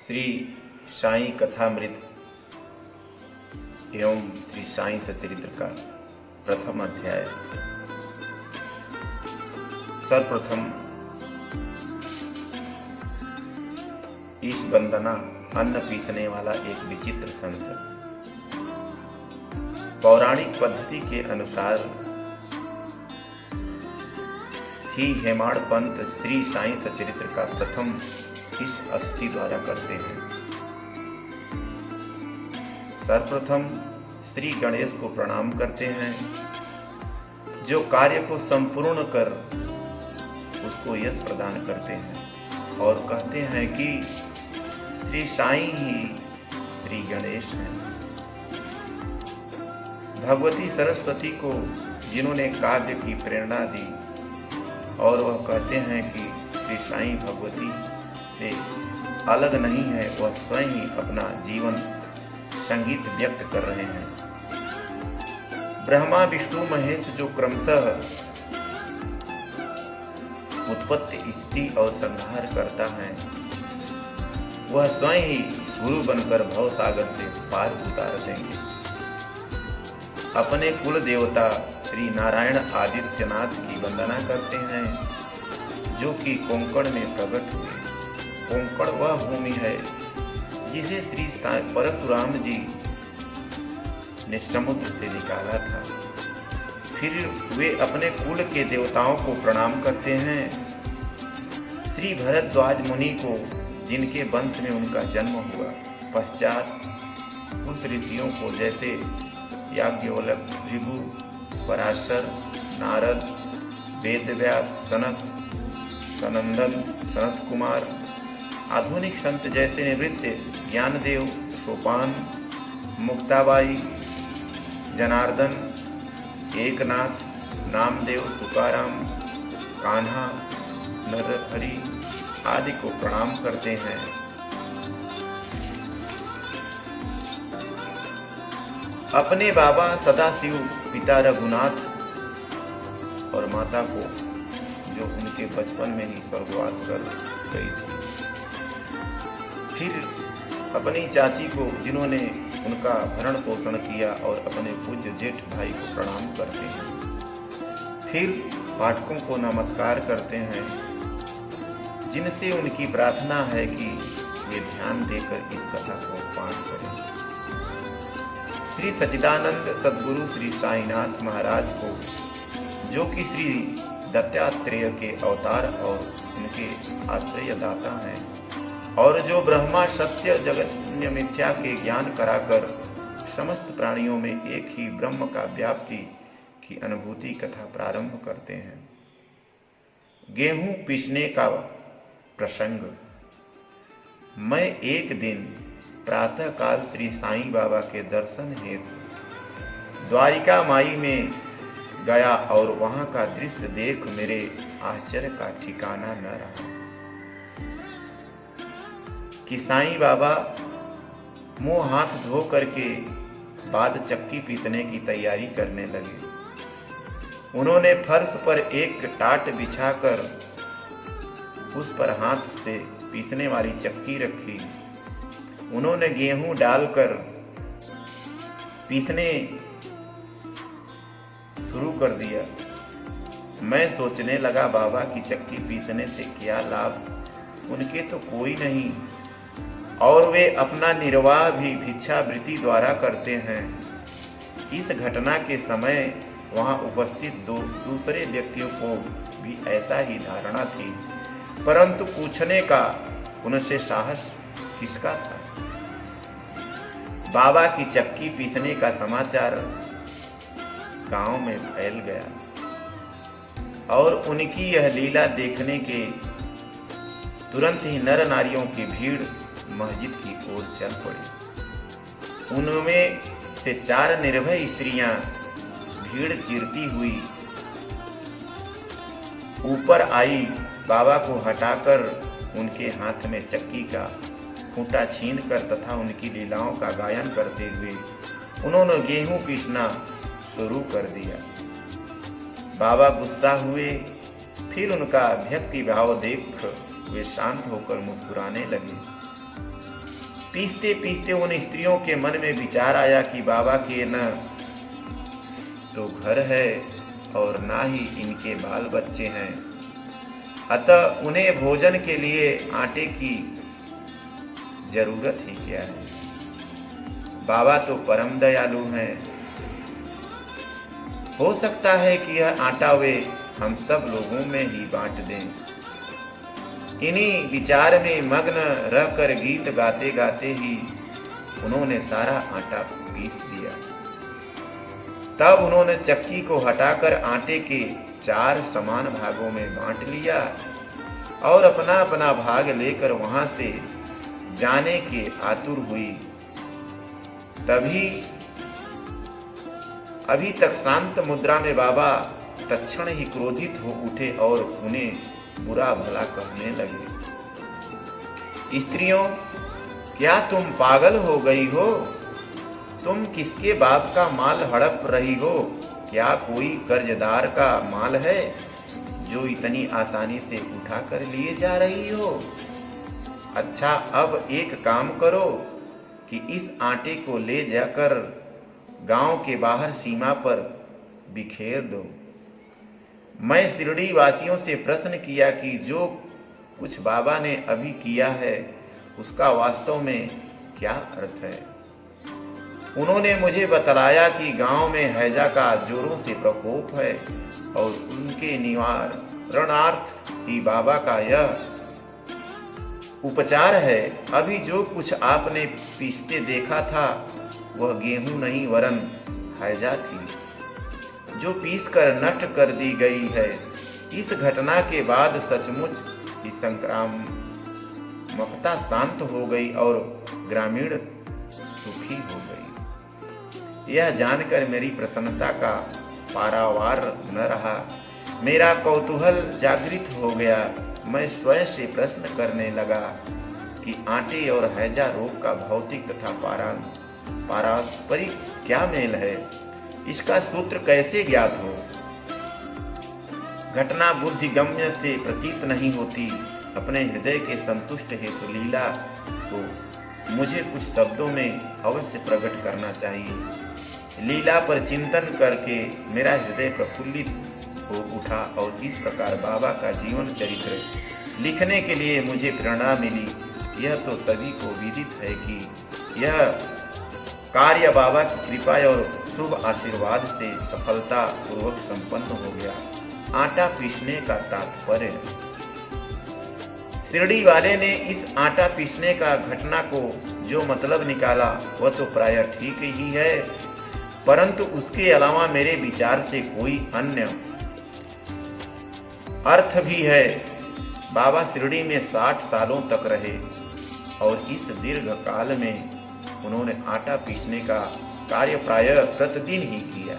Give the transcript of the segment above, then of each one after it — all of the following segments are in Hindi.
श्री साईं कथामृत एवं श्री साईं सचरित्र का प्रथम अध्याय। सर्वप्रथम ईश वंदना अन्न पीसने वाला एक विचित्र संत। पौराणिक पद्धति के अनुसार ही हेमाड़ पंत श्री साईं सचरित्र का प्रथम इस अस्थि द्वारा करते हैं। सर्वप्रथम श्री गणेश को प्रणाम करते हैं, जो कार्य को संपूर्ण कर उसको यश प्रदान करते हैं और कहते हैं कि श्री साईं ही श्री गणेश हैं। भगवती सरस्वती को जिन्होंने काव्य की प्रेरणा दी और वह कहते हैं कि श्री साईं भगवती से अलग नहीं है, वह स्वयं ही अपना जीवन संगीत व्यक्त कर रहे हैं। ब्रह्मा विष्णु महेश जो क्रमशः उत्पत्ति स्थिति और संहार करता है, वह स्वयं ही गुरु बनकर भव सागर से पार उतार देंगे। अपने कुल देवता श्री नारायण आदित्यनाथ की वंदना करते हैं, जो कि कोंकण में प्रकट हुए। कोंकण वह भूमि है जिसे श्री परशुराम जी ने समुद्र से निकाला था। फिर वे अपने कुल के देवताओं को प्रणाम करते हैं। श्री भरद्वाज मुनि को, जिनके वंश में उनका जन्म हुआ। पश्चात उस ऋषियों को जैसे याज्ञवल्क्य, भृगु, पराशर, नारद, वेदव्यास, सनक, सनंदन, सनत कुमार, आधुनिक संत जैसे निवृत्त ज्ञानदेव, सोपान, मुक्ताबाई, जनार्दन, एकनाथ, नामदेव, तुकाराम, कान्हा, नरहरि आदि को प्रणाम करते हैं। अपने बाबा सदाशिव, पिता रघुनाथ और माता को, जो उनके बचपन में ही स्वर्गवास कर गई थी। फिर अपनी चाची को, जिन्होंने उनका भरण पोषण किया, और अपने पूज्य जेठ भाई को प्रणाम करते हैं। फिर पाठकों को नमस्कार करते हैं, जिनसे उनकी प्रार्थना है कि वे ध्यान देकर इस कथा को पाठ करें। श्री सच्चिदानंद सद्गुरु श्री साईनाथ महाराज को, जो कि श्री दत्तात्रेय के अवतार और उनके आश्रयदाता हैं, और जो ब्रह्मा सत्य जगन्य मिथ्या के ज्ञान कराकर समस्त प्राणियों में एक ही ब्रह्म का व्याप्ति की अनुभूति कथा प्रारंभ करते हैं। गेहूं पीसने का प्रसंग। मैं एक दिन प्रातः काल श्री साईं बाबा के दर्शन हेतु द्वारिका माई में गया, और वहां का दृश्य देख मेरे आश्चर्य का ठिकाना न रहा कि साईं बाबा मुंह हाथ धो करके बाद चक्की पीसने की तैयारी करने लगे। उन्होंने फर्श पर एक टाट बिछाकर उस पर हाथ से पीसने वाली चक्की रखी। उन्होंने गेहूं डालकर पीसने शुरू कर दिया। मैं सोचने लगा, बाबा की चक्की पीसने से क्या लाभ, उनके तो कोई नहीं, और वे अपना निर्वाह भी भिक्षावृत्ति द्वारा करते हैं। इस घटना के समय वहां उपस्थित दूसरे व्यक्तियों को भी ऐसा ही धारणा थी, परंतु पूछने का उनसे साहस किसका था। बाबा की चक्की पीसने का समाचार गांव में फैल गया, और उनकी यह लीला देखने के तुरंत ही नर नारियों की भीड़ मस्जिद की ओर चल पड़ी। उनमें से 4 निर्भय स्त्रियां भीड़ चीरती हुई ऊपर आई। बाबा को हटाकर उनके हाथ में चक्की का खूंटा छीनकर तथा उनकी लीलाओं का गायन करते हुए उन्होंने गेहूं पीसना शुरू कर दिया। बाबा गुस्सा हुए, फिर उनका भक्ति भाव देख वे शांत होकर मुस्कुराने लगे। पीसते पीसते उन स्त्रियों के मन में विचार आया कि बाबा के न तो घर है और ना ही इनके बाल बच्चे हैं, अतः उन्हें भोजन के लिए आटे की जरूरत ही क्या है। बाबा तो परम दयालु हैं, हो सकता है कि यह आटा वे हम सब लोगों में ही बांट दें। इन्हीं विचार में मग्न रहकर गीत गाते गाते ही उन्होंने सारा आटा पीस दिया। तब उन्होंने चक्की को हटाकर आटे के 4 समान भागों में बांट लिया और अपना अपना भाग लेकर वहां से जाने के आतुर हुई। तभी अभी तक शांत मुद्रा में बाबा तत्क्षण ही क्रोधित हो उठे और उन्हें बुरा भला कहने लगे। स्त्रियों, क्या तुम पागल हो गई हो? तुम किसके बाप का माल हड़प रही हो? क्या कोई कर्जदार का माल है जो इतनी आसानी से उठा कर लिए जा रही हो? अच्छा, अब एक काम करो कि इस आटे को ले जाकर गांव के बाहर सीमा पर बिखेर दो। मैं शिरडी वासियों से प्रश्न किया कि जो कुछ बाबा ने अभी किया है उसका वास्तव में क्या अर्थ है। उन्होंने मुझे बतलाया कि गांव में हैजा का जोरों से प्रकोप है और उनके निवारणार्थ ही बाबा का यह उपचार है। अभी जो कुछ आपने पीसते देखा था वह गेहूं नहीं वरन हैजा थी जो पीस कर नष्ट कर दी गई है। इस घटना के बाद सचमुच ही संक्रामकता शांत हो गई और ग्रामीण सुखी हो गई। यह जानकर मेरी प्रसन्नता का पारावार न रहा। मेरा कौतूहल जागृत हो गया। मैं स्वयं से प्रश्न करने लगा कि आटे और हैजा रोग का भौतिक तथा पारस्परिक क्या मेल है, इसका सूत्र कैसे ज्ञात हो। घटना बुद्धिगम्य से प्रतीत नहीं होती। अपने हृदय के संतुष्ट हेतु लीला को मुझे कुछ शब्दों में अवश्य प्रकट करना चाहिए। लीला पर चिंतन करके मेरा हृदय प्रफुल्लित हो उठा और इस प्रकार बाबा का जीवन चरित्र लिखने के लिए मुझे प्रेरणा मिली। यह तो सभी को विदित है कि यह कार्य बाबा की कृपा और शुभ आशीर्वाद से सफलता पूर्वक संपन्न हो गया। आटा पीसने का तात्पर्य। शिरडी वाले ने इस आटा पीसने का घटना को जो मतलब निकाला वह तो प्रायः ठीक ही है, परंतु उसके अलावा मेरे विचार से कोई अन्य अर्थ भी है। बाबा शिरडी में 60 सालों तक रहे और इस दीर्घ काल में उन्होंने आटा पीसने का कार्य प्रायः प्रतिदिन ही किया।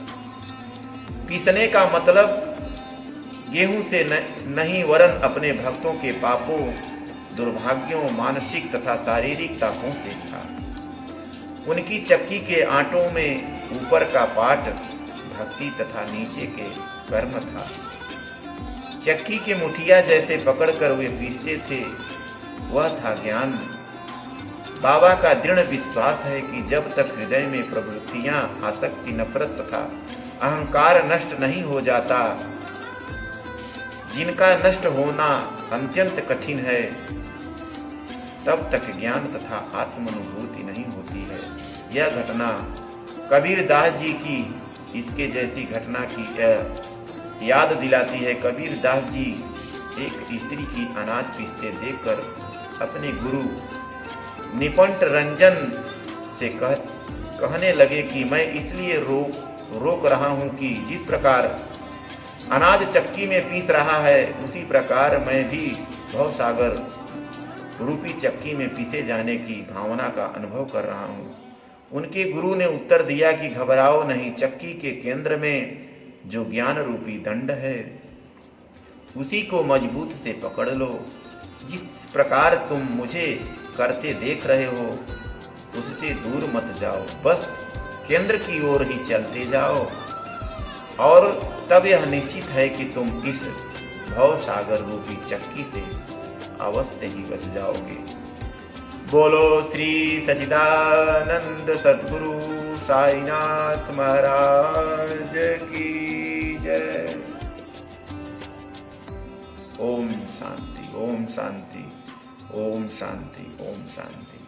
पीसने का मतलब गेहूं से नहीं वरन अपने भक्तों के पापों, दुर्भाग्यों, मानसिक तथा शारीरिक तापों से था। उनकी चक्की के आटों में ऊपर का पाट भक्ति तथा नीचे के कर्म था। चक्की के मुठिया जैसे पकड़कर वे पीसते थे वह था ज्ञान। बाबा का दृढ़ विश्वास है कि जब तक हृदय में प्रवृत्तियां, आसक्ति, नफरत तथा अहंकार नष्ट नहीं हो जाता, जिनका नष्ट होना अत्यंत कठिन है, तब तक ज्ञान तथा आत्मानुभूति नहीं होती है। यह घटना कबीर दास जी की इसके जैसी घटना की याद दिलाती है। कबीर दास जी एक स्त्री की अनाज पीसते देखकर अपने गुरु निपंट रंजन से कहने लगे कि मैं इसलिए रोक रहा हूं कि जिस प्रकार अनाज चक्की में पीस रहा है उसी प्रकार मैं भी भवसागर रूपी चक्की में पीसे जाने की भावना का अनुभव कर रहा हूं। उनके गुरु ने उत्तर दिया कि घबराओ नहीं, चक्की के केंद्र में जो ज्ञान रूपी दंड है उसी को मजबूत से पकड़ लो। जिस प्रकार तुम मुझे करते देख रहे हो उससे दूर मत जाओ, बस केंद्र की ओर ही चलते जाओ और तब यह निश्चित है कि तुम इस भव सागर रूपी चक्की से अवश्य ही बच जाओगे। बोलो श्री सच्चिदानंद सद्गुरु साईनाथ महाराज की जय। ओम शांति, ओम शांति, ओम शांति, ओम शांति।